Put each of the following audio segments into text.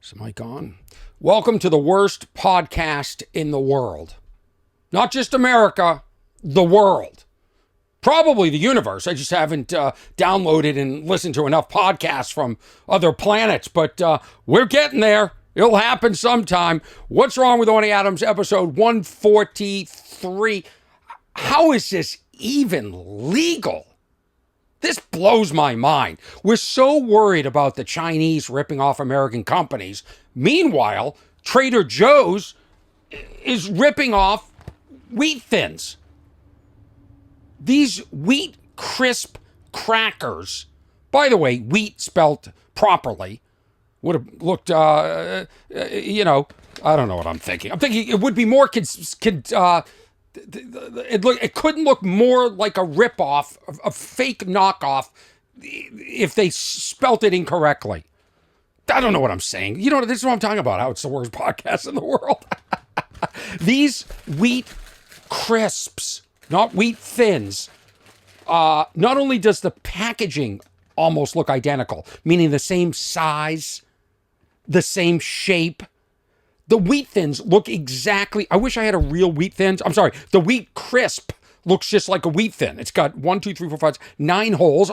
Is the mic on? Welcome to the worst podcast in the world. Not just America, the world. Probably the universe. I just haven't downloaded and listened to enough podcasts from other planets, but we're getting there. It'll happen sometime. What's Wrong with Orny Adams, episode 143. How is this even legal? This blows my mind. We're so worried about the Chinese ripping off American companies. Meanwhile, Trader Joe's is ripping off wheat thins. These wheat crisp crackers, by the way, wheat spelt properly, would have looked, I don't know what I'm thinking. I'm thinking it would be more, it couldn't look more like a ripoff, a fake knockoff, if they spelt it incorrectly. I don't know what I'm saying. This is what I'm talking about, how it's the worst podcast in the world. These wheat crisps, not wheat thins, not only does the packaging almost look identical, meaning the same size, the same shape, the wheat thins look exactly, I wish I had a real wheat thins. I'm sorry, the wheat crisp looks just like a wheat thin. It's got 9 holes.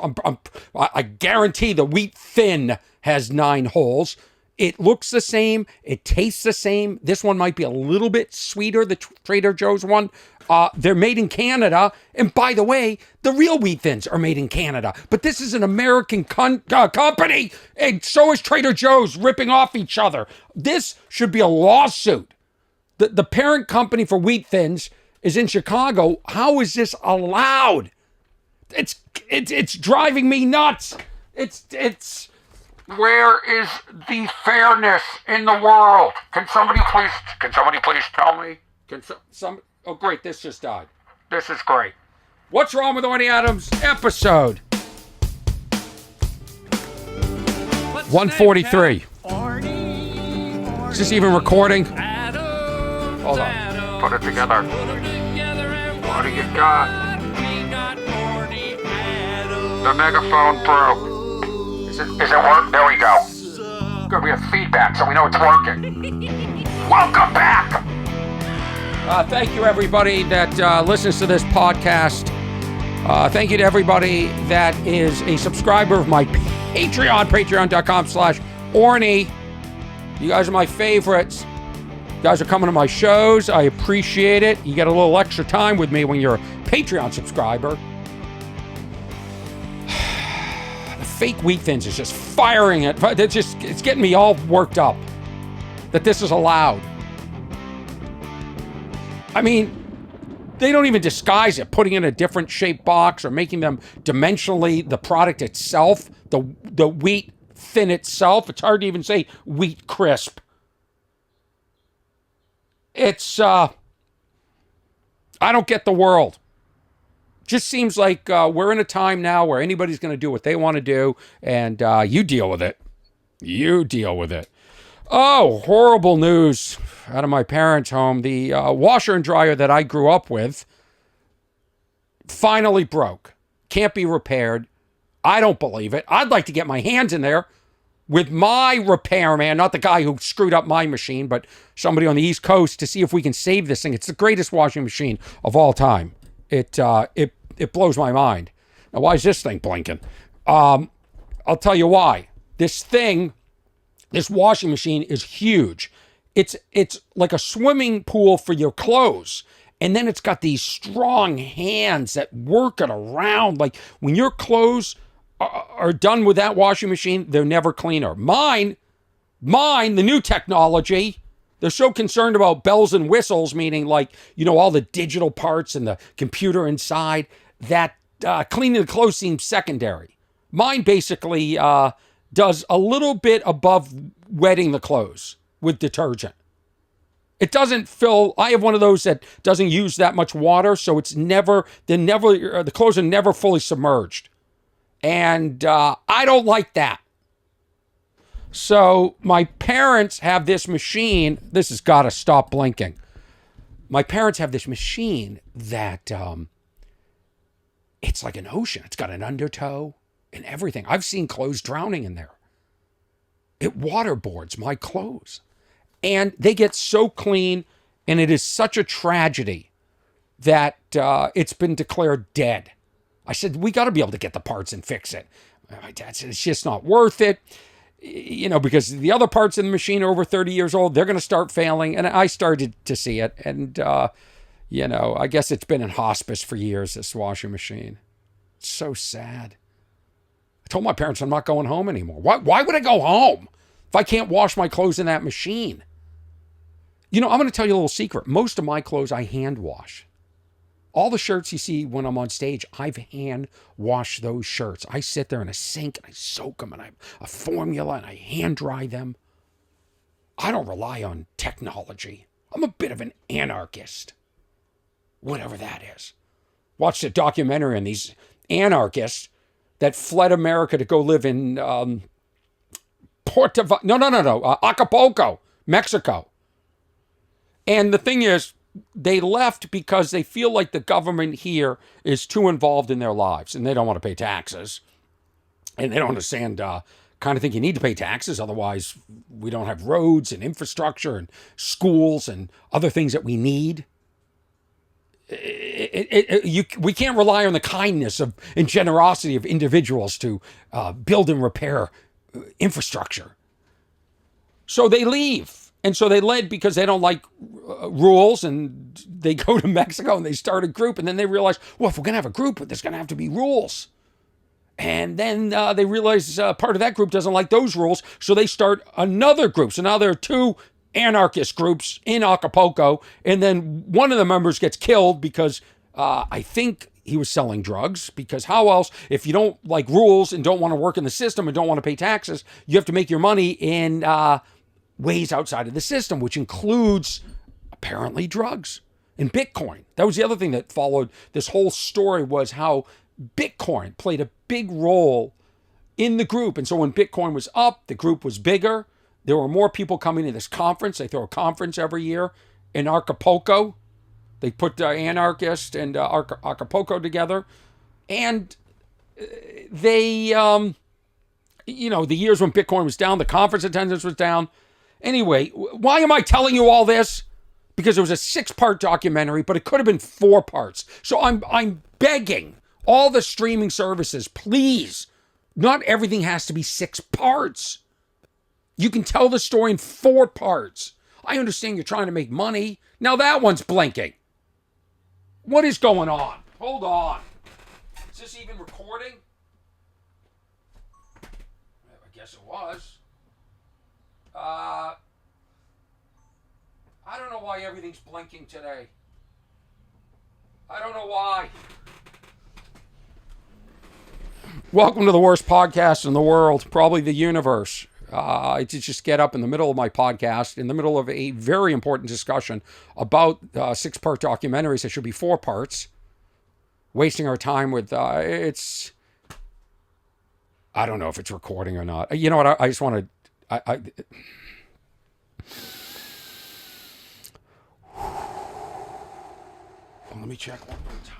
I guarantee the wheat thin has 9 holes. It looks the same. It tastes the same. This one might be a little bit sweeter, the Trader Joe's one. They're made in Canada. And by the way, the real wheat thins are made in Canada. But this is an American company. And so is Trader Joe's ripping off each other. This should be a lawsuit. The parent company for wheat thins is in Chicago. How is this allowed? It's driving me nuts. It's where is the fairness in the world? Can somebody please tell me? Oh, great, this just died. This is great. What's Wrong with Orny Adams, episode 143. Is this even recording? Hold on. Put it together. What do you got? The megaphone broke. Is it work? There we go. We have feedback, so we know it's working. Welcome back! Thank you, everybody that listens to this podcast. Thank you to everybody that is a subscriber of my Patreon, patreon.com/Orny. You guys are my favorites. You guys are coming to my shows. I appreciate it. You get a little extra time with me when you're a Patreon subscriber. The fake wheat thins is just firing it. It's getting me all worked up that this is allowed. I mean, they don't even disguise it, putting it in a different shaped box or making them dimensionally the product itself, the wheat thin itself. It's hard to even say wheat crisp. It's, I don't get the world. Just seems like we're in a time now where anybody's going to do what they want to do, and you deal with it. You deal with it. Oh, horrible news out of my parents' home. The washer and dryer that I grew up with finally broke. Can't be repaired. I don't believe it. I'd like to get my hands in there with my repairman, not the guy who screwed up my machine, but somebody on the East Coast to see if we can save this thing. It's the greatest washing machine of all time. It blows my mind. Now, why is this thing blinking? I'll tell you why. This washing machine is huge. It's like a swimming pool for your clothes. And then it's got these strong hands that work it around. Like when your clothes are done with that washing machine, they're never cleaner. Mine, the new technology, they're so concerned about bells and whistles, meaning like, all the digital parts and the computer inside, that cleaning the clothes seems secondary. Mine basically does a little bit above wetting the clothes with detergent. It doesn't fill. I have one of those that doesn't use that much water, so the clothes are never fully submerged. And I don't like that. So my parents have this machine. This has got to stop blinking. My parents have this machine that it's like an ocean. It's got an undertow and everything. I've seen clothes drowning in there. It waterboards my clothes. And they get so clean, and it is such a tragedy that it's been declared dead. I said, we got to be able to get the parts and fix it. My dad said, it's just not worth it. Because the other parts in the machine are over 30 years old, they're going to start failing. And I started to see it. And, I guess it's been in hospice for years, this washing machine. It's so sad. I told my parents I'm not going home anymore. Why would I go home if I can't wash my clothes in that machine? I'm going to tell you a little secret. Most of my clothes I hand wash. All the shirts you see when I'm on stage, I've hand washed those shirts. I sit there in a sink and I soak them and I have a formula and I hand dry them. I don't rely on technology. I'm a bit of an anarchist. Whatever that is. Watched a documentary on these anarchists that fled America to go live in Acapulco, Mexico. And the thing is, they left because they feel like the government here is too involved in their lives and they don't want to pay taxes. And they don't understand kind of think you need to pay taxes. Otherwise, we don't have roads and infrastructure and schools and other things that we need. We can't rely on the kindness and generosity of individuals to build and repair infrastructure. So they leave. And so they led because they don't like rules, and they go to Mexico and they start a group, and then they realize, well, if we're going to have a group, there's going to have to be rules. And then they realize part of that group doesn't like those rules, so they start another group. So now there are two anarchist groups in Acapulco, and then one of the members gets killed because I think he was selling drugs, because how else, if you don't like rules and don't want to work in the system and don't want to pay taxes, you have to make your money in ways outside of the system, which includes apparently drugs and Bitcoin. That was the other thing that followed this whole story, was how Bitcoin played a big role in the group. And so when Bitcoin was up, the group was bigger. There were more people coming to this conference. They throw a conference every year in Acapulco. They put anarchists and Acapulco together. And they, the years when Bitcoin was down, the conference attendance was down. Anyway, why am I telling you all this? Because it was a 6-part documentary, but it could have been 4 parts. So I'm begging all the streaming services, please, not everything has to be 6 parts. You can tell the story in 4 parts. I understand you're trying to make money. Now that one's blinking. What is going on? Hold on. Is this even recording? I guess it was. I don't know why everything's blinking today. I don't know why. Welcome to the worst podcast in the world, probably the universe. I just get up in the middle of my podcast, in the middle of a very important discussion about 6-part documentaries that should be 4 parts, wasting our time with, I don't know if it's recording or not. You know what, I just want to, let me check one more time.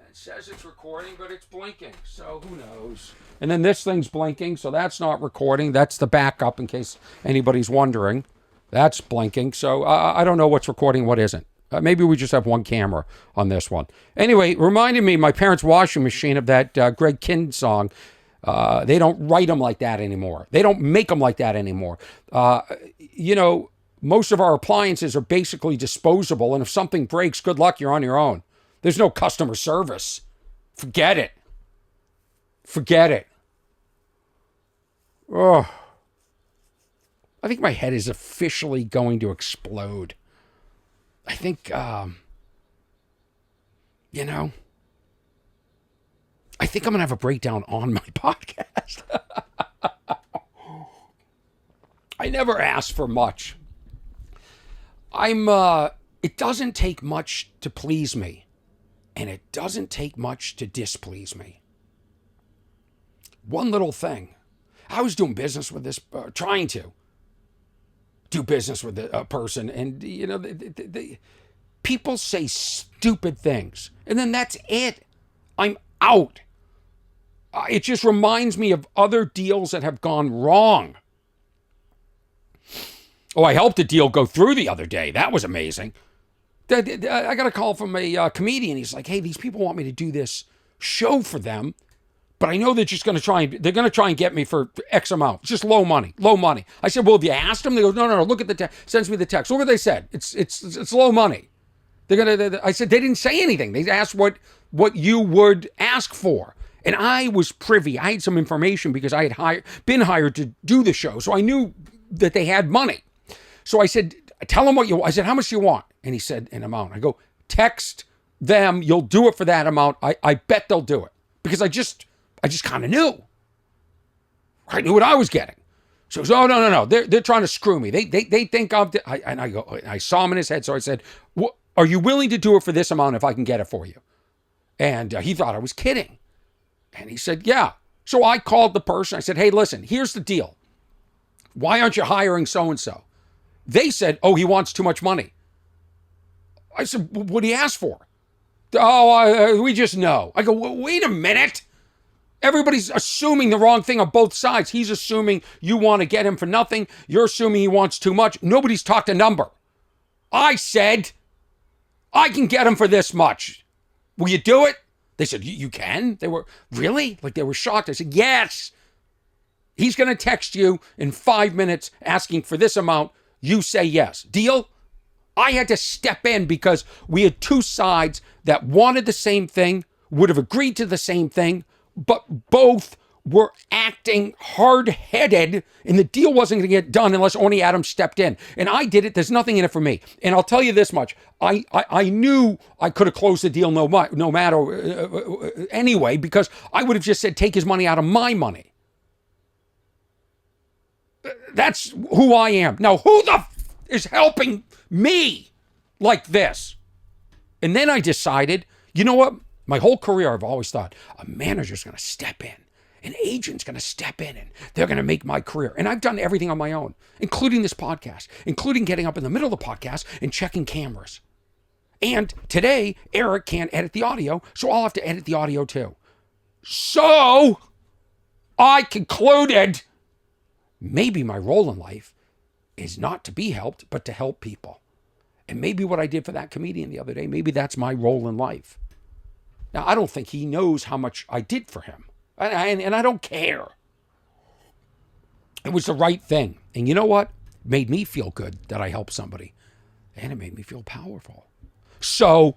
It says it's recording, but it's blinking, so who knows? And then this thing's blinking, so that's not recording. That's the backup in case anybody's wondering. That's blinking, so I don't know what's recording, what isn't. Maybe we just have one camera on this one. Anyway, reminded me, my parents' washing machine, of that Greg Kinn song. They don't write them like that anymore. They don't make them like that anymore. Most of our appliances are basically disposable, and if something breaks, good luck, you're on your own. There's no customer service. Forget it. Forget it. Oh. I think my head is officially going to explode. I think, I think I'm going to have a breakdown on my podcast. I never asked for much. It doesn't take much to please me, and it doesn't take much to displease me. One little thing. I was doing business with this, trying to do business with a person, and, people say stupid things, and then that's it. I'm out. It just reminds me of other deals that have gone wrong. Oh, I helped a deal go through the other day. That was amazing. I got a call from a comedian. He's like, hey, these people want me to do this show for them, but I know they're just going to try and get me for X amount. It's just low money. I said, well, have you asked them? They go, no, look at the text. Sends me the text. Look what they said. It's low money. I said, they didn't say anything. They asked what you would ask for. And I was privy. I had some information because I had been hired to do the show. So I knew that they had money. So I said, tell them what you want. I said, how much do you want? And he said, an amount. I go, text them. You'll do it for that amount. I bet they'll do it. Because I just kind of knew. I knew what I was getting. So he goes, oh, no. They're trying to screw me. They think I'm... I saw him in his head. So I said, are you willing to do it for this amount if I can get it for you? And he thought I was kidding. And he said, yeah. So I called the person. I said, hey, listen, here's the deal. Why aren't you hiring so-and-so? They said, oh, he wants too much money. I said, what did he ask for? Oh, we just know. I go, wait a minute. Everybody's assuming the wrong thing on both sides. He's assuming you want to get him for nothing. You're assuming he wants too much. Nobody's talked a number. I said, I can get him for this much. Will you do it? They said, you can? They were, really? Like they were shocked. I said, yes. He's going to text you in 5 minutes asking for this amount. You say yes. Deal? I had to step in because we had two sides that wanted the same thing, would have agreed to the same thing, but both were acting hard-headed, and the deal wasn't going to get done unless Orny Adams stepped in. And I did it. There's nothing in it for me. And I'll tell you this much. I knew I could have closed the deal no matter anyway, because I would have just said, take his money out of my money. That's who I am. Now, who the is helping me like this? And then I decided, you know what? My whole career, I've always thought a manager's going to step in. An agent's going to step in and they're going to make my career. And I've done everything on my own, including this podcast, including getting up in the middle of the podcast and checking cameras. And today, Eric can't edit the audio, so I'll have to edit the audio too. So I concluded maybe my role in life is not to be helped, but to help people. And maybe what I did for that comedian the other day, maybe that's my role in life. Now, I don't think he knows how much I did for him. And I don't care. It was the right thing. And you know what? It made me feel good that I helped somebody. And it made me feel powerful. So,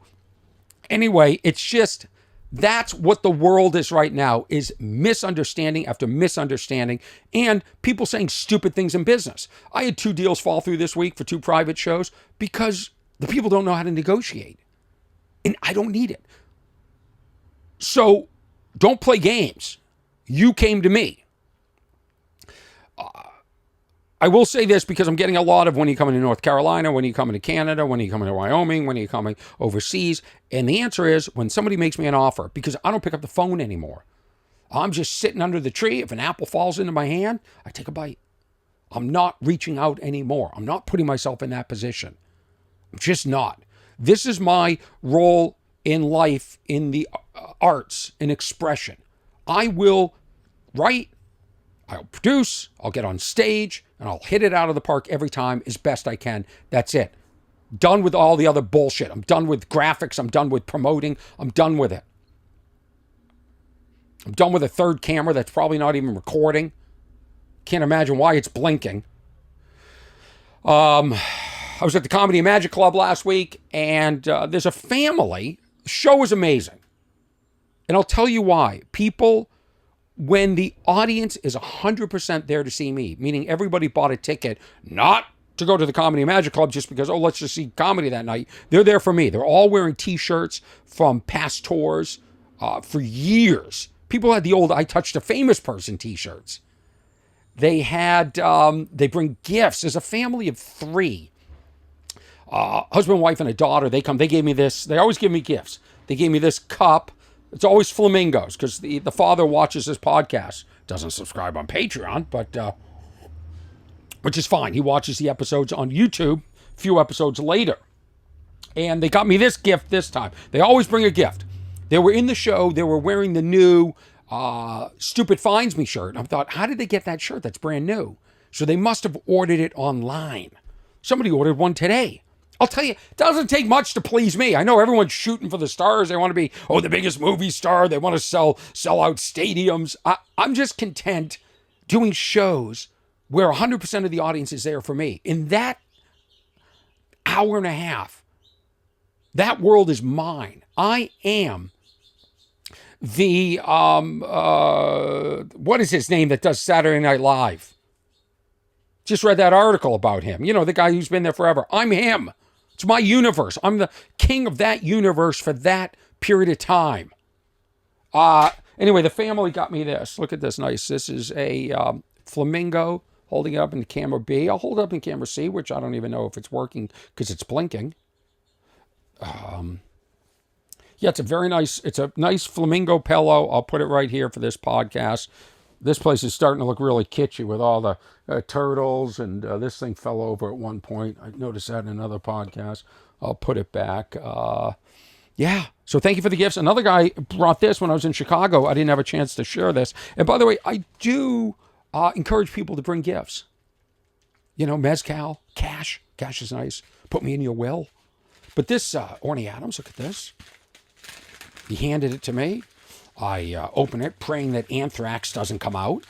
anyway, it's just, that's what the world is right now, is misunderstanding after misunderstanding and people saying stupid things in business. I had 2 deals fall through this week for 2 private shows because the people don't know how to negotiate. And I don't need it. So, don't play games. You came to me. I will say this because I'm getting a lot of when you coming to North Carolina, when you coming to Canada, when you coming to Wyoming, when you coming overseas. And the answer is when somebody makes me an offer, because I don't pick up the phone anymore. I'm just sitting under the tree. If an apple falls into my hand, I take a bite. I'm not reaching out anymore. I'm not putting myself in that position. I'm just not. This is my role in life, in the arts, in expression. I will write, I'll produce, I'll get on stage, and I'll hit it out of the park every time as best I can. That's it. Done with all the other bullshit. I'm done with graphics. I'm done with promoting. I'm done with it. I'm done with a third camera that's probably not even recording. Can't imagine why it's blinking. I was at the Comedy and Magic Club last week, and there's a family. The show was amazing. And I'll tell you why. People, when the audience is 100% there to see me, meaning everybody bought a ticket, not to go to the Comedy and Magic Club just because, oh, let's just see comedy that night. They're there for me. They're all wearing T-shirts from past tours for years. People had the old I Touched a Famous Person T-shirts. They had, they bring gifts. There's a family of 3. Husband, wife, and a daughter. They come. They gave me this. They always give me gifts. They gave me this cup. It's always flamingos because the father watches this podcast. Doesn't subscribe on Patreon, but which is fine. He watches the episodes on YouTube a few episodes later. And they got me this gift this time. They always bring a gift. They were in the show. They were wearing the new Stupid Finds Me shirt. And I thought, how did they get that shirt? That's brand new. So they must have ordered it online. Somebody ordered one today. I'll tell you, it doesn't take much to please me. I know everyone's shooting for the stars. They want to be, the biggest movie star. They want to sell out stadiums. I'm just content doing shows where 100% of the audience is there for me. In that hour and a half, that world is mine. I am the, what is his name that does Saturday Night Live? Just read that article about him. You know, the guy who's been there forever. I'm him. It's my universe. I'm the king of that universe for that period of time. Anyway, the family got me this. Look at this nice. This is a flamingo holding it up in camera B. I'll hold it up in camera C, which I don't even know if it's working because it's blinking. Yeah, it's a nice flamingo pillow. I'll put it right here for this podcast. This place is starting to look really kitschy with all the turtles, and this thing fell over at one point. I noticed that in another podcast. I'll put it back. Yeah, so thank you for the gifts. Another guy brought this when I was in Chicago. I didn't have a chance to share this. And by the way, I do encourage people to bring gifts. You know, mezcal, cash. Cash is nice. Put me in your will. But this, Orny Adams, look at this. He handed it to me. I open it praying that anthrax doesn't come out.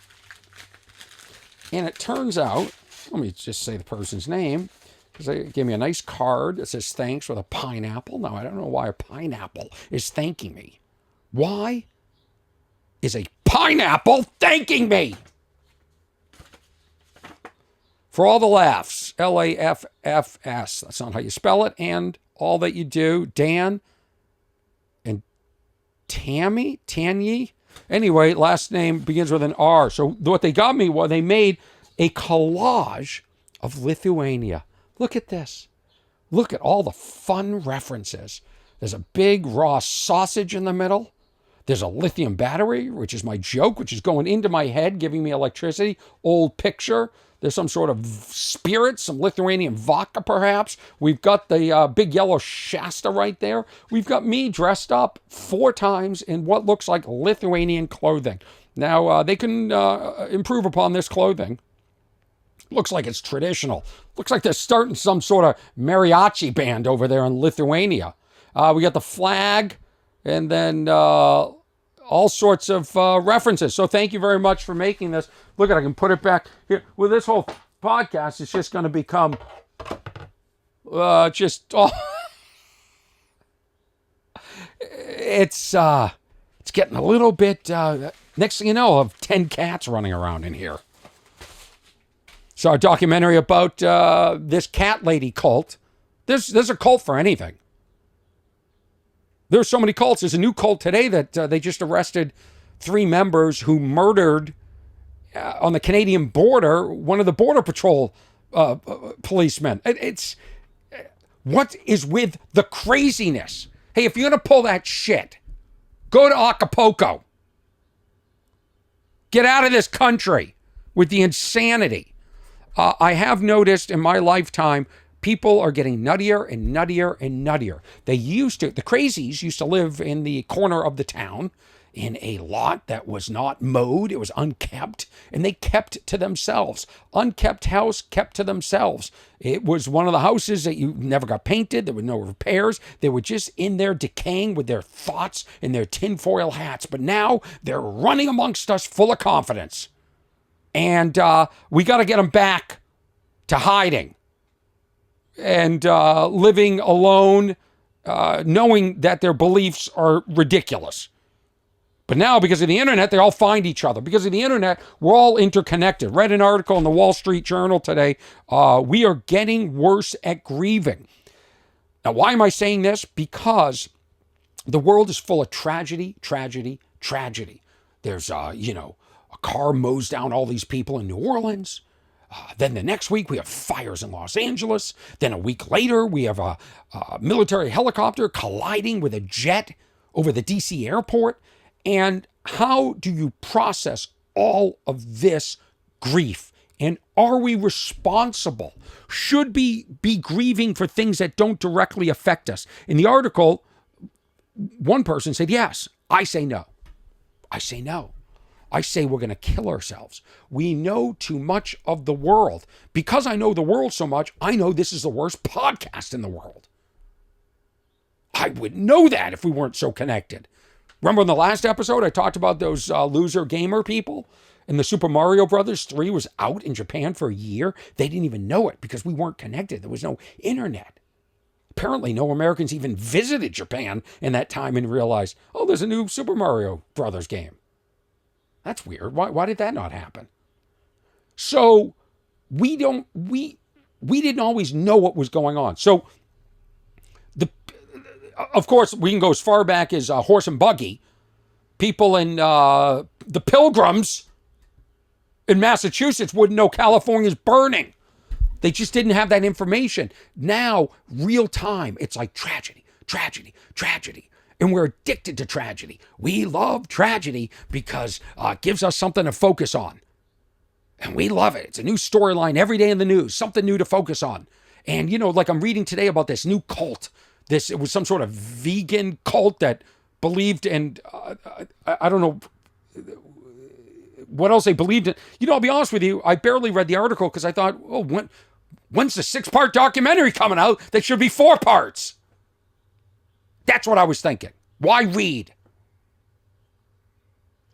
And it turns out, let me just say the person's name, because they gave me a nice card that says thanks with a pineapple. Now, I don't know why a pineapple is thanking me. Why is a pineapple thanking me? For all the laughs, Laffs. That's not how you spell it. And all that you do, Dan and Tanyi. Anyway, last name begins with an R. So what they got me was they made a collage of Lithuania. Look at this. Look at all the fun references. There's a big raw sausage in the middle. There's a lithium battery, which is my joke, which is going into my head, giving me electricity. Old picture. There's some sort of spirit, some Lithuanian vodka, perhaps. We've got the big yellow Shasta right there. We've got me dressed up 4 times in what looks like Lithuanian clothing. Now, they can improve upon this clothing. Looks like it's traditional. Looks like they're starting some sort of mariachi band over there in Lithuania. We got the flag, and then all sorts of references. So thank you very much for making this. Look at it, I can put it back here. Well, this whole podcast is just going to become it's getting a little bit, next thing you know, of 10 cats running around in here. Saw a documentary about this cat lady cult. There's a cult for anything. There's so many cults. There's a new cult today that they just arrested 3 members who murdered on the Canadian border one of the Border Patrol policemen. It's what is with the craziness? Hey, if you're going to pull that shit, go to Acapulco. Get out of this country with the insanity. I have noticed in my lifetime, people are getting nuttier and nuttier and nuttier. The crazies used to live in the corner of the town in a lot that was not mowed. It was unkept, and they kept to themselves. Unkept house, kept to themselves. It was one of the houses that you never got painted. There were no repairs. They were just in there decaying with their thoughts and their tinfoil hats. But now they're running amongst us full of confidence. And we got to get them back to hiding and living alone, knowing that their beliefs are ridiculous. But now, because of the internet, they all find each other. Because of the internet, we're all interconnected. Read an article in the Wall Street Journal today. We are getting worse at grieving. Now, why am I saying this? Because the world is full of tragedy, tragedy, tragedy. There's, a car mows down all these people in New Orleans. Then the next week, we have fires in Los Angeles. Then a week later, we have a military helicopter colliding with a jet over the D.C. airport. And how do you process all of this grief? And are we responsible? Should we be grieving for things that don't directly affect us? In the article, one person said, yes. I say no. I say no. I say we're going to kill ourselves. We know too much of the world. Because I know the world so much, I know this is the worst podcast in the world. I would know that if we weren't so connected. Remember in the last episode, I talked about those loser gamer people? And the Super Mario Brothers 3 was out in Japan for a year. They didn't even know it because we weren't connected. There was no internet. Apparently, no Americans even visited Japan in that time and realized, oh, there's a new Super Mario Brothers game. That's weird. Why did that not happen? So we didn't always know what was going on. So of course, we can go as far back as horse and buggy. People in the Pilgrims in Massachusetts wouldn't know California's burning. They just didn't have that information. Now, real time, it's like tragedy, tragedy, tragedy. And we're addicted to tragedy. We love tragedy because it gives us something to focus on. And we love it. It's a new storyline every day in the news, something new to focus on. And, like I'm reading today about this new cult. It was some sort of vegan cult that believed in, I don't know what else they believed in. I'll be honest with you, I barely read the article because I thought, when's the 6-part documentary coming out that should be 4 parts? That's what I was thinking. Why read?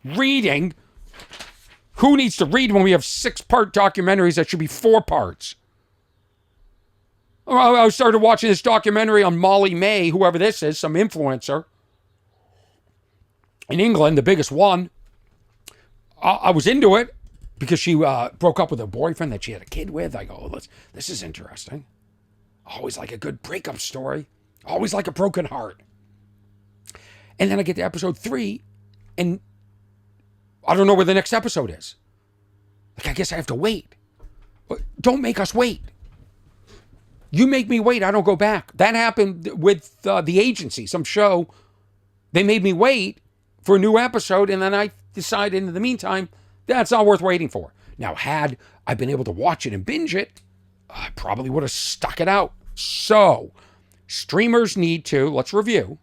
Reading? Who needs to read when we have 6-part documentaries that should be 4 parts? I started watching this documentary on Molly May, whoever this is, some influencer in England, the biggest one. I was into it because she broke up with her boyfriend that she had a kid with. I go, this is interesting. Always like a good breakup story. Always like a broken heart. And then I get to episode 3, and I don't know where the next episode is. I guess I have to wait. Don't make us wait. You make me wait, I don't go back. That happened with The Agency, some show. They made me wait for a new episode, and then I decided in the meantime, that's not worth waiting for. Now, had I been able to watch it and binge it, I probably would have stuck it out. So, streamers need to, let's review,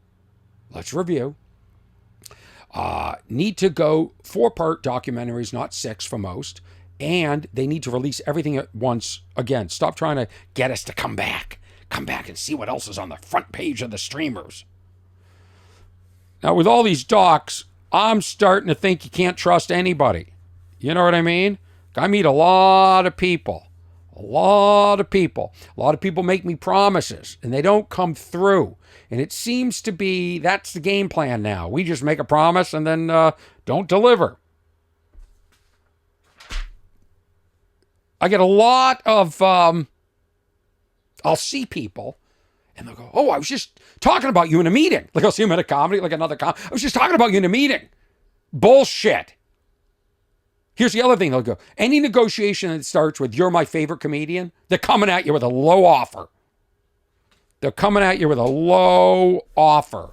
need to go 4-part documentaries, not 6 for most. And they need to release everything at once. Again, stop trying to get us to come back. Come back and see what else is on the front page of the streamers. Now, with all these docs, I'm starting to think you can't trust anybody. You know what I mean? I meet a lot of people. A lot of people make me promises, and they don't come through. And it seems to be that's the game plan now. We just make a promise and then don't deliver. I get a lot of, I'll see people and they'll go, oh, I was just talking about you in a meeting. Like I'll see them at a comedy, like another comedy. I was just talking about you in a meeting. Bullshit. Here's the other thing. They'll go, any negotiation that starts with, you're my favorite comedian, they're coming at you with a low offer. They're coming at you with a low offer.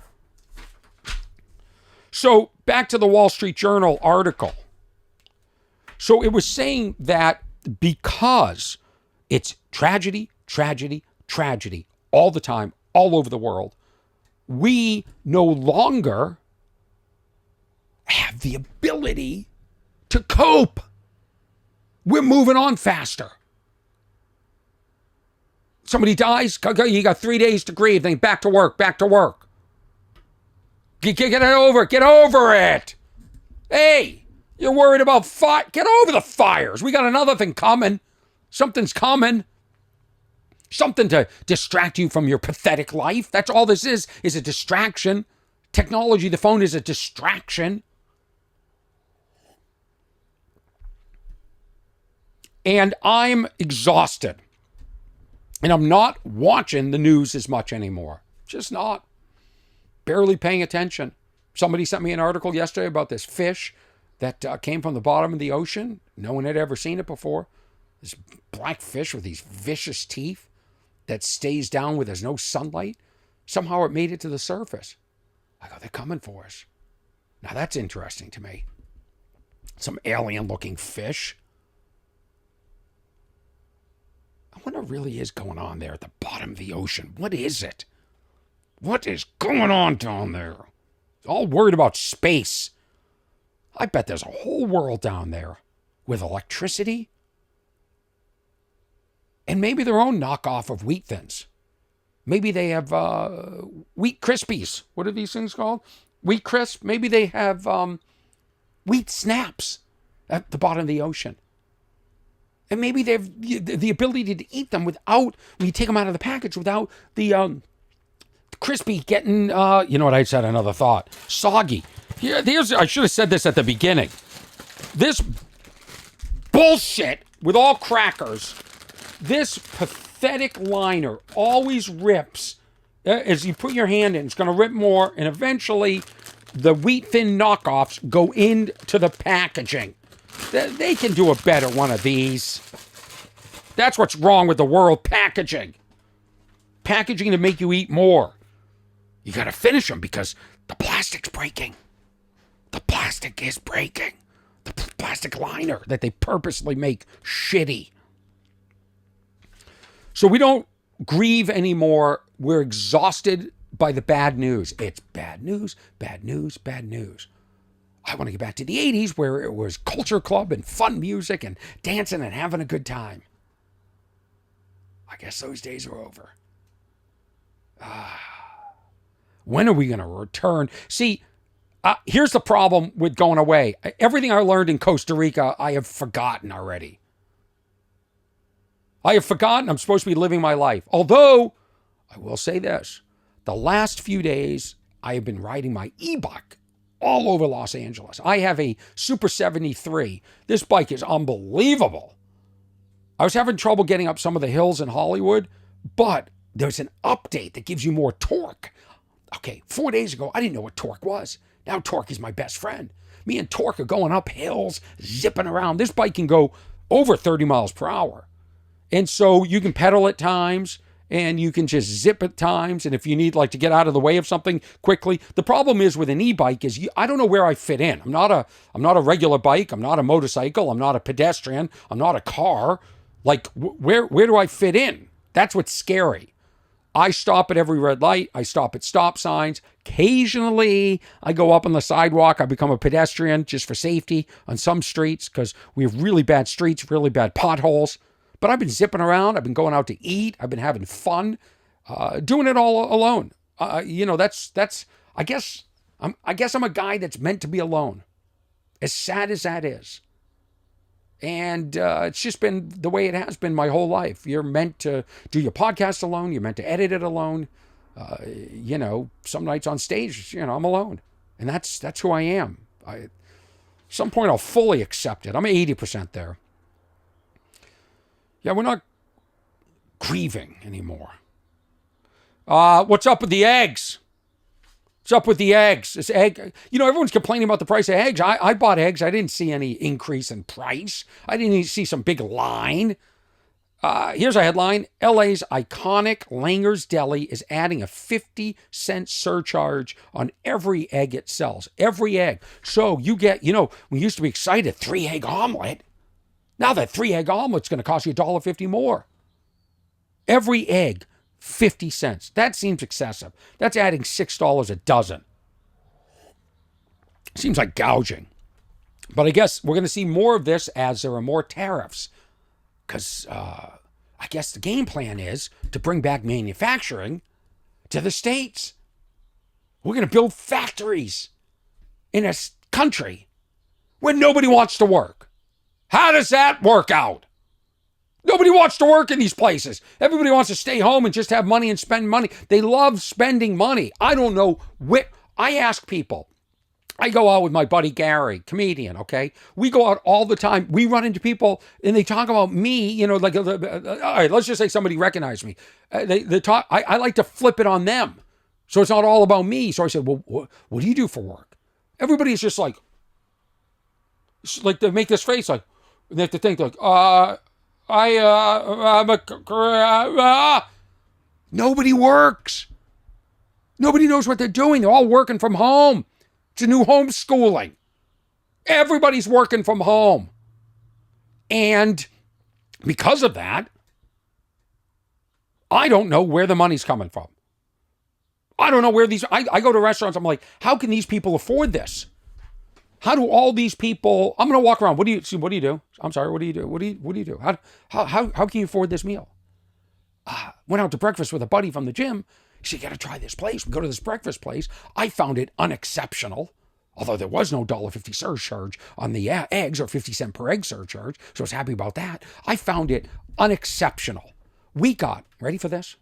So back to the Wall Street Journal article. So it was saying that because it's tragedy, tragedy, tragedy all the time, all over the world, we no longer have the ability to cope. We're moving on faster. Somebody dies, you got 3 days to grieve, then back to work. Get over it. Hey. You're worried about fire. Get over the fires. We got another thing coming. Something's coming. Something to distract you from your pathetic life. That's all this is a distraction. Technology, the phone is a distraction. And I'm exhausted. And I'm not watching the news as much anymore. Just not. Barely paying attention. Somebody sent me an article yesterday about this fish that came from the bottom of the ocean. No one had ever seen it before. This black fish with these vicious teeth that stays down where there's no sunlight. Somehow it made it to the surface. I go, they're coming for us. Now that's interesting to me. Some alien-looking fish. I wonder what really is going on there at the bottom of the ocean. What is it? What is going on down there? All worried about space. I bet there's a whole world down there with electricity and maybe their own knockoff of Wheat Thins. Maybe they have Wheat Krispies. What are these things called? Wheat Crisp. Maybe they have Wheat Snaps at the bottom of the ocean. And maybe they have the ability to eat them without, when you take them out of the package, without the crispy getting, you know what, I said another thought, soggy. I should have said this at the beginning. This bullshit with all crackers, this pathetic liner always rips. As you put your hand in, it's going to rip more, and eventually the Wheat Thin knockoffs go into the packaging. They can do a better one of these. That's what's wrong with the world. Packaging to make you eat more. You got to finish them because the plastic's breaking. The plastic is breaking. The plastic liner that they purposely make shitty. So we don't grieve anymore. We're exhausted by the bad news. It's bad news, bad news, bad news. I want to get back to the 80s where it was culture club and fun music and dancing and having a good time. I guess those days are over. When are we going to return? See, here's the problem with going away. Everything I learned in Costa Rica, I have forgotten already. I have forgotten I'm supposed to be living my life. Although, I will say this. The last few days, I have been riding my e-bike all over Los Angeles. I have a Super 73. This bike is unbelievable. I was having trouble getting up some of the hills in Hollywood, but there's an update that gives you more torque. Okay, 4 days ago, I didn't know what torque was. Now torque is my best friend. Me and torque are going up hills, zipping around. This bike can go over 30 miles per hour. And so you can pedal at times, and you can just zip at times. And if you need like to get out of the way of something quickly, the problem is with an e-bike is I don't know where I fit in. I'm not a regular bike. I'm not a motorcycle. I'm not a pedestrian. I'm not a car. Like where do I fit in? That's what's scary. I stop at every red light. I stop at stop signs. Occasionally, I go up on the sidewalk. I become a pedestrian just for safety on some streets because we have really bad streets, really bad potholes. But I've been zipping around. I've been going out to eat. I've been having fun, doing it all alone. That's. I guess I'm a guy that's meant to be alone. As sad as that is, and it's just been the way it has been my whole life. You're meant to do your podcast alone. You're meant to edit it alone. Some nights on stage, I'm alone, and that's who I am. At some point, I'll fully accept it. I'm 80% there. Yeah, we're not grieving anymore. What's up with the eggs? What's up with the eggs? This egg, everyone's complaining about the price of eggs. I bought eggs. I didn't see any increase in price. I didn't even see some big line. Here's a headline. LA's iconic Langer's Deli is adding a 50-cent surcharge on every egg it sells. Every egg. So you get, we used to be excited, 3-egg omelet. Now that 3-egg omelet's going to cost you $1.50 more. Every egg, 50 cents. That seems excessive. That's adding $6 a dozen. Seems like gouging. But I guess we're going to see more of this as there are more tariffs. Because I guess the game plan is to bring back manufacturing to the States. We're going to build factories in a country where nobody wants to work. How does that work out? Nobody wants to work in these places. Everybody wants to stay home and just have money and spend money. They love spending money. I don't know where. I ask people. I go out with my buddy Gary, comedian, okay? We go out all the time. We run into people and they talk about me, all right, let's just say somebody recognized me. They talk. I like to flip it on them. So it's not all about me. So I said, well, what do you do for work? Everybody's just like they make this face like, they have to think like, nobody works. Nobody knows what they're doing. They're all working from home. It's a new homeschooling. Everybody's working from home. And because of that, I don't know where the money's coming from. I don't know where I go to restaurants, I'm like, how can these people afford this? How do all these people? I'm going to walk around. What do you see? What do you do? I'm sorry. What do you do? What do you do? How can you afford this meal? Went out to breakfast with a buddy from the gym. He said, you got to try this place. We go to this breakfast place. I found it unexceptional, although there was no $1.50 surcharge on the eggs, or 50 cent per egg surcharge. So I was happy about that. I found it unexceptional. We got, ready for this?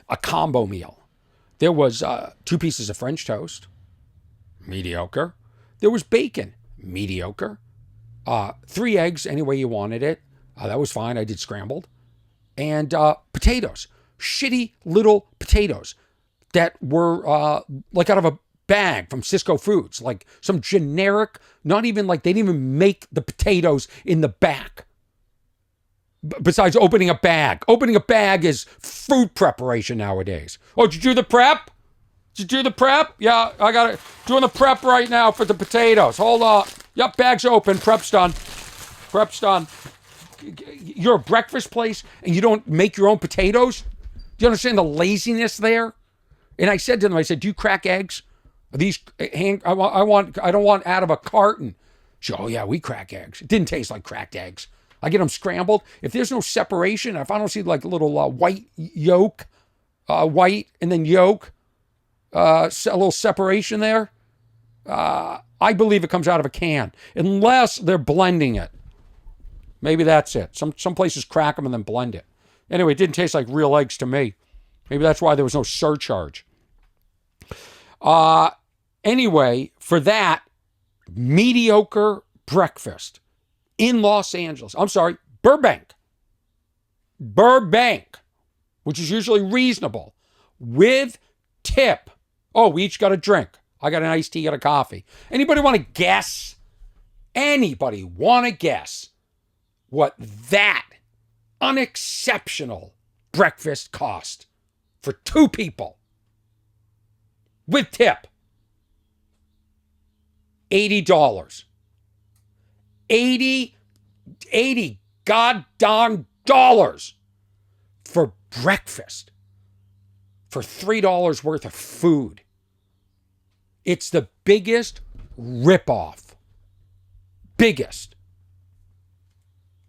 A combo meal. There was 2 pieces of French toast, mediocre. There was bacon, mediocre. 3 eggs, any way you wanted it. That was fine. I did scrambled. And potatoes, shitty little potatoes that were like out of a bag from Cisco Foods, like some generic, not even like they didn't even make the potatoes in the back. Besides opening a bag. Opening a bag is food preparation nowadays. Oh, did you do the prep? Did you do the prep? Yeah, I got it. Doing the prep right now for the potatoes. Hold on. Yep, bag's open. Prep's done. Prep's done. You're a breakfast place and you don't make your own potatoes? Do you understand the laziness there? And I said to them, I said, do you crack eggs? Are these I don't want out of a carton. She said, oh yeah, we crack eggs. It didn't taste like cracked eggs. I get them scrambled. If there's no separation, if I don't see like a little white yolk, white and then yolk, a little separation there, I believe it comes out of a can, unless they're blending it. Maybe that's it. Some places crack them and then blend it. Anyway, it didn't taste like real eggs to me. Maybe that's why there was no surcharge. Anyway, for that mediocre breakfast in Los Angeles, I'm sorry, Burbank, which is usually reasonable, with tip. Oh, we each got a drink. I got an iced tea, got a coffee. Anybody want to guess? Anybody want to guess what that unexceptional breakfast cost for 2 people with tip? $80. 80 goddamn dollars for breakfast, for $3 worth of food. It's the biggest ripoff. Biggest.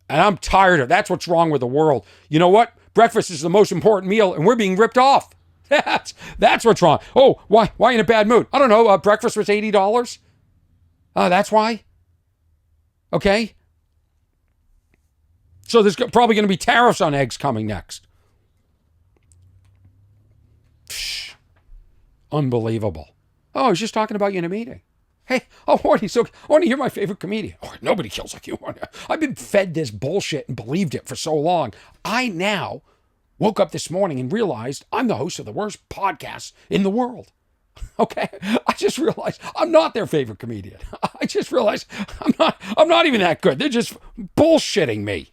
And I'm tired of that's what's wrong with the world. You know what? Breakfast is the most important meal and we're being ripped off. That's what's wrong. Oh, why in a bad mood? I don't know. Breakfast was $80. That's why. Okay. So there's probably going to be tariffs on eggs coming next. Psh, unbelievable. Oh, I was just talking about you in a meeting. Hey, Orny, you're my favorite comedian. Oh, nobody kills like you. I've been fed this bullshit and believed it for so long. I now woke up this morning and realized I'm the host of the worst podcast in the world. Okay? I just realized I'm not their favorite comedian. I just realized I'm not even that good. They're just bullshitting me.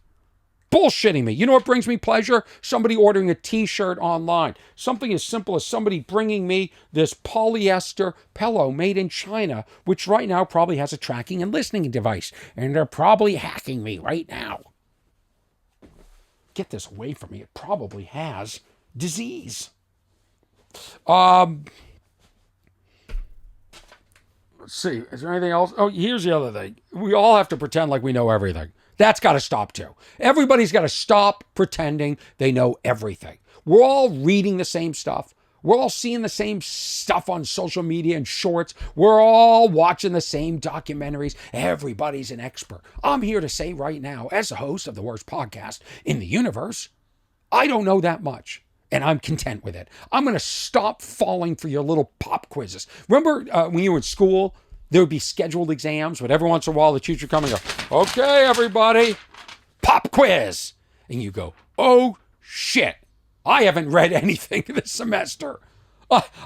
You know what brings me pleasure? Somebody ordering a t-shirt online. Something as simple as somebody bringing me this polyester pillow made in China, which right now probably has a tracking and listening device. And they're probably hacking me right now. Get this away from me. It probably has disease. Let's see. Is there anything else? Oh, here's the other thing. We all have to pretend like we know everything. That's got to stop too. Everybody's got to stop pretending they know everything. We're all reading the same stuff. We're all seeing the same stuff on social media and shorts. We're all watching the same documentaries. Everybody's an expert. I'm here to say right now, as the host of the worst podcast in the universe, I don't know that much. And I'm content with it. I'm going to stop falling for your little pop quizzes. Remember when you were in school, there would be scheduled exams, but every once in a while the teacher would come and go, okay, everybody, pop quiz. And you go, oh, shit, I haven't read anything this semester.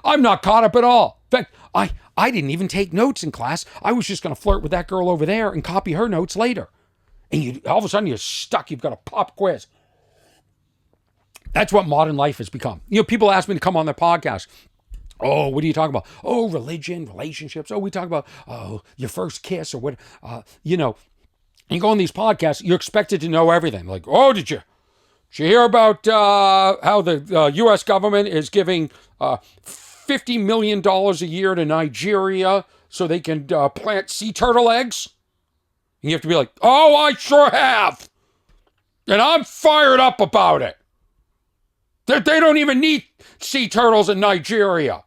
I'm not caught up at all. In fact, I didn't even take notes in class. I was just going to flirt with that girl over there and copy her notes later. And all of a sudden you're stuck. You've got a pop quiz. That's what modern life has become. You know, people ask me to come on their podcast. Oh, what are you talking about? Oh, religion, relationships. Oh, we talk about your first kiss or what. You know, you go on these podcasts, you're expected to know everything. Like, oh, did you hear about how the U.S. government is giving $50 million a year to Nigeria so they can plant sea turtle eggs? And you have to be like, oh, I sure have. And I'm fired up about it. They don't even need sea turtles in Nigeria.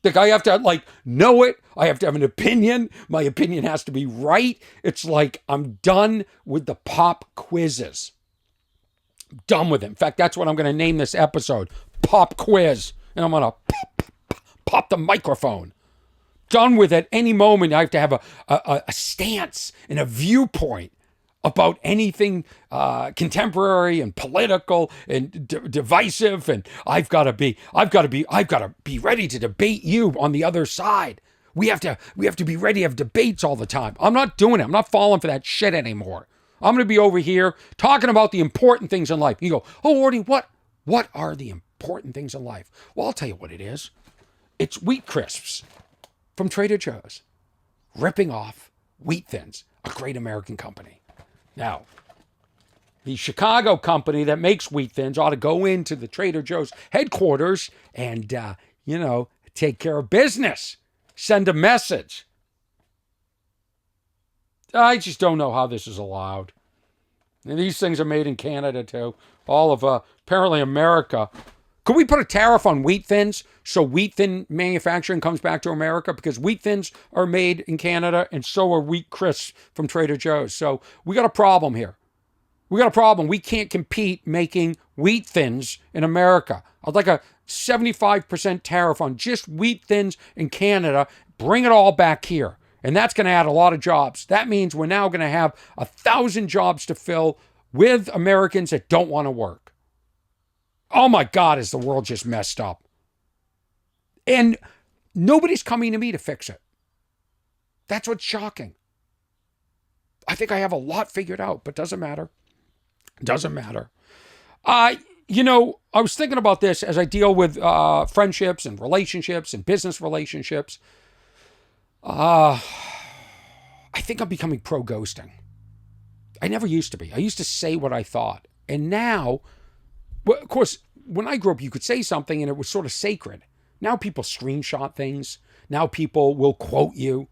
Like, I have to, like, know it. I have to have an opinion. My opinion has to be right. It's like, I'm done with the pop quizzes. I'm done with it. In fact, that's what I'm going to name this episode. Pop quiz. And I'm going to pop the microphone. Done with it. Any moment, I have to have a stance and a viewpoint about anything contemporary and political and divisive, and I've got to be ready to debate you on the other side. We have to be ready to have debates all the time. I'm not doing it. I'm not falling for that shit anymore. I'm going to be over here talking about the important things in life. You go, oh, Orny, what are the important things in life? Well, I'll tell you what it is. It's wheat crisps from Trader Joe's, ripping off Wheat Thins, a great American company. Now, the Chicago company that makes Wheat Thins ought to go into the Trader Joe's headquarters and, take care of business. Send a message. I just don't know how this is allowed. And these things are made in Canada, too. All of, apparently, America. Could we put a tariff on Wheat Thins so Wheat Thin manufacturing comes back to America? Because Wheat Thins are made in Canada and so are Wheat Crisps from Trader Joe's. So we got a problem here. We got a problem. We can't compete making Wheat Thins in America. I'd like a 75% tariff on just Wheat Thins in Canada. Bring it all back here. And that's going to add a lot of jobs. That means we're now going to have 1,000 jobs to fill with Americans that don't want to work. Oh my God, is the world just messed up? And nobody's coming to me to fix it. That's what's shocking. I think I have a lot figured out, but doesn't matter. Doesn't matter. I was thinking about this as I deal with friendships and relationships and business relationships. I think I'm becoming pro-ghosting. I never used to be. I used to say what I thought. And now, well, of course, when I grew up, you could say something and it was sort of sacred. Now people screenshot things. Now people will quote you.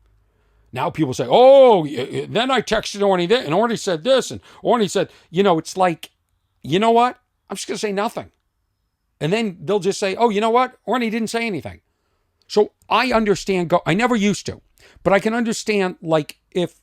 Now people say, oh, then I texted Orny this, and Orny said this, and Orny said, it's like, you know what? I'm just going to say nothing. And then they'll just say, oh, you know what? Orny didn't say anything. So I understand, I never used to, but I can understand, if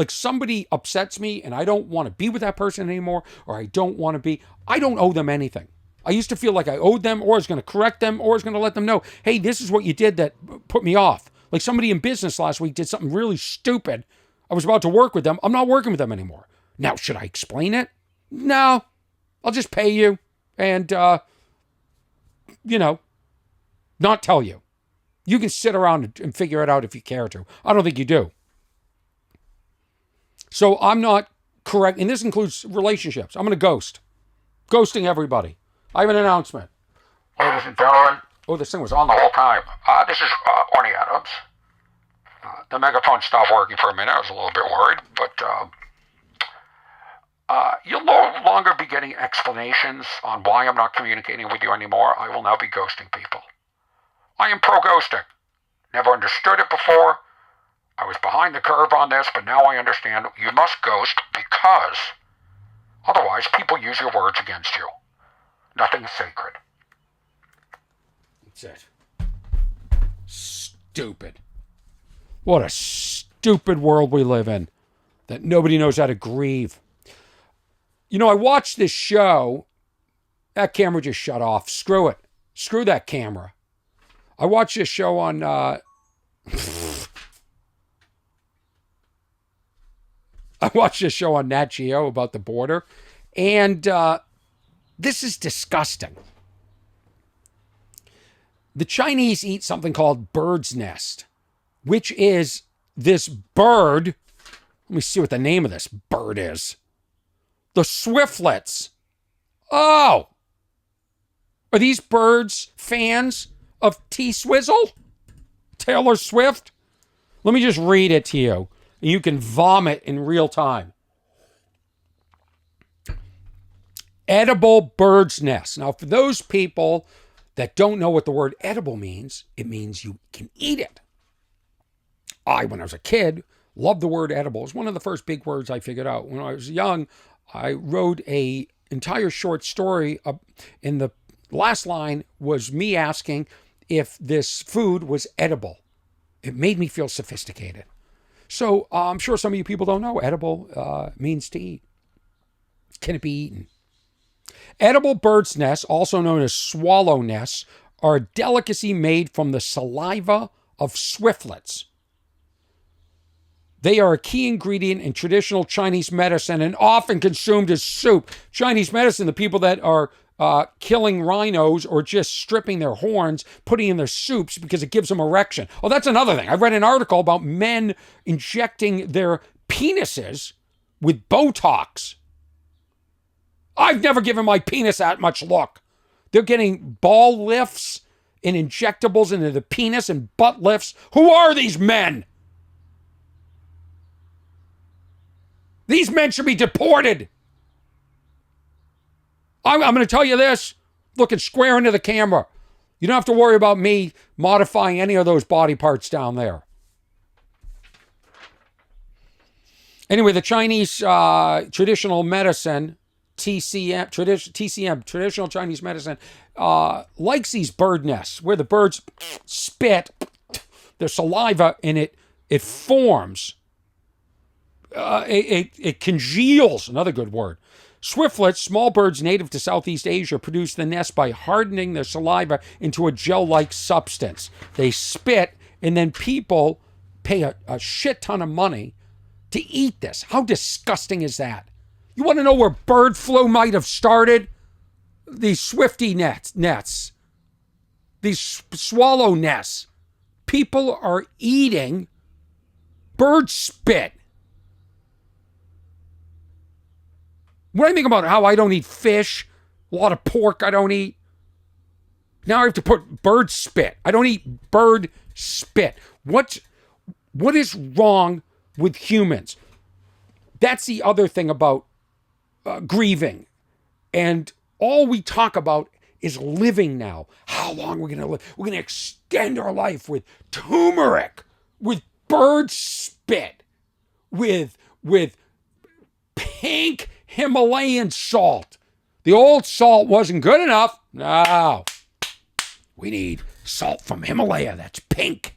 somebody upsets me and I don't want to be with that person anymore, or I don't owe them anything. I used to feel like I owed them, or I was going to correct them, or I was going to let them know, hey, this is what you did that put me off. Like somebody in business last week did something really stupid. I was about to work with them. I'm not working with them anymore. Now, should I explain it? No. I'll just pay you and, not tell you. You can sit around and figure it out if you care to. I don't think you do. So I'm not correct. And this includes relationships. I'm going to ghost. Ghosting everybody. I have an announcement. Ladies and gentlemen. Oh, this thing was on the whole time. This is Orny Adams. The megaphone stopped working for a minute. I was a little bit worried, but you'll no longer be getting explanations on why I'm not communicating with you anymore. I will now be ghosting people. I am pro-ghosting. Never understood it before. I was behind the curve on this, but now I understand you must ghost because otherwise people use your words against you. Nothing is sacred. That's it. Stupid. What a stupid world we live in. That nobody knows how to grieve. I watched this show. That camera just shut off. Screw it. Screw that camera. I watched this show on... I watched this show on Nat Geo about the border. And this is disgusting. The Chinese eat something called bird's nest, which is this bird. Let me see what the name of this bird is. The swiftlets. Oh. Are these birds fans of T-Swizzle? Taylor Swift? Let me just read it to you. You can vomit in real time. Edible bird's nest. Now, for those people that don't know what the word edible means, it means you can eat it. when I was a kid, loved the word edible. It was one of the first big words I figured out. When I was young, I wrote a entire short story. In the last line was me asking if this food was edible. It made me feel sophisticated. So I'm sure some of you people don't know edible means to eat. Can it be eaten? Edible bird's nests, also known as swallow nests, are a delicacy made from the saliva of swiftlets. They are a key ingredient in traditional Chinese medicine and often consumed as soup. Chinese medicine, the people that are killing rhinos or just stripping their horns, putting in their soups because it gives them erection. Oh, that's another thing. I read an article about men injecting their penises with Botox. I've never given my penis that much look. They're getting ball lifts and injectables into the penis and butt lifts. Who are these men? These men should be deported. I'm going to tell you this, looking square into the camera. You don't have to worry about me modifying any of those body parts down there. Anyway, the Chinese traditional medicine, TCM, traditional Chinese medicine, likes these bird nests where the birds spit their saliva and it forms. It congeals, another good word. Swiftlets, small birds native to Southeast Asia, produce the nest by hardening their saliva into a gel-like substance. They spit, and then people pay a shit ton of money to eat this. How disgusting is that? You want to know where bird flu might have started? These swifty nets. These swallow nests. People are eating bird spit. What do I think about how I don't eat fish? A lot of pork I don't eat. Now I have to put bird spit. I don't eat bird spit. What is wrong with humans? That's the other thing about grieving. And all we talk about is living now. How long are we going to live? We're going to extend our life with turmeric, with bird spit, with pink Himalayan salt. The old salt wasn't good enough. No. We need salt from Himalaya that's pink.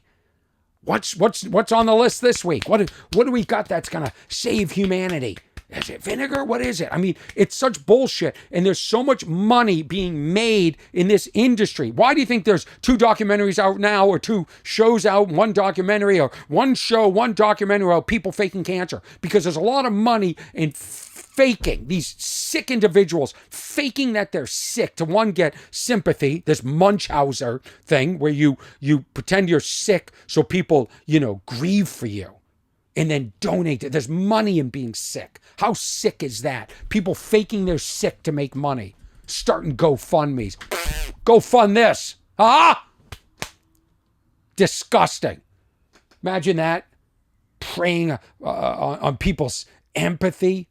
What's on the list this week? What do we got that's going to save humanity? Is it vinegar? What is it? I mean, it's such bullshit. And there's so much money being made in this industry. Why do you think there's 2 documentaries out now, or 2 shows out, 1 documentary, or 1 show, 1 documentary about people faking cancer? Because there's a lot of money in faking, these sick individuals faking that they're sick to, one, get sympathy, this Munchausen thing where you pretend you're sick so people, grieve for you and then donate it. There's money in being sick. How sick is that? People faking they're sick to make money. Starting GoFundMes. Go fund this. Disgusting. Imagine that. Preying on people's empathy.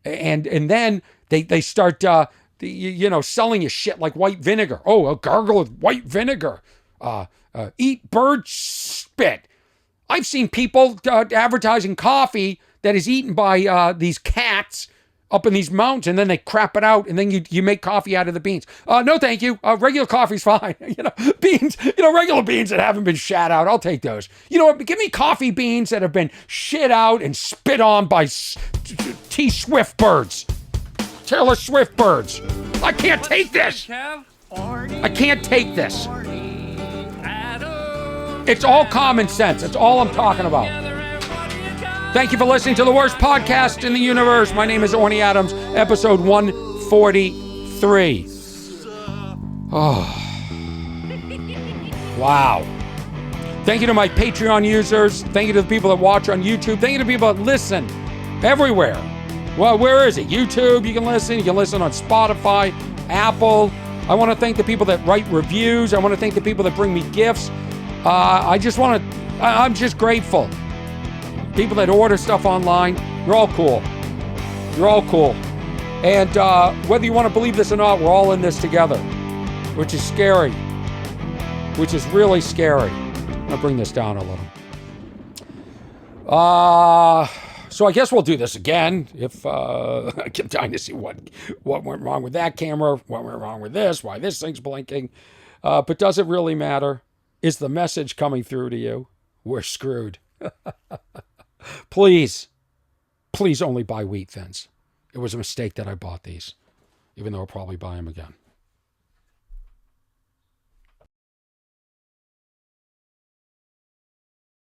And then they start selling you shit like white vinegar. Oh, a gargle with white vinegar. Eat bird spit. I've seen people advertising coffee that is eaten by these cats up in these mountains, and then they crap it out, and then you make coffee out of the beans. No, thank you. Regular coffee's fine. Beans. Regular beans that haven't been shat out. I'll take those. You know what? Give me coffee beans that have been shit out and spit on by T. Swift birds, Taylor Swift birds. I can't take this. I can't take this. It's all common sense. That's all I'm talking about. Thank you for listening to the worst podcast in the universe. My name is Orny Adams, episode 143. Oh. Wow. Thank you to my Patreon users. Thank you to the people that watch on YouTube. Thank you to the people that listen everywhere. Well, where is it? YouTube, you can listen. You can listen on Spotify, Apple. I want to thank the people that write reviews. I want to thank the people that bring me gifts. I'm just grateful. People that order stuff online, you're all cool. You're all cool. And whether you want to believe this or not, we're all in this together, which is scary, which is really scary. I'm going to bring this down a little. So I guess we'll do this again. If I keep dying to see what went wrong with that camera, what went wrong with this, why this thing's blinking. But does it really matter? Is the message coming through to you? We're screwed. Please, please only buy wheat thins. It was a mistake that I bought these, even though I'll probably buy them again.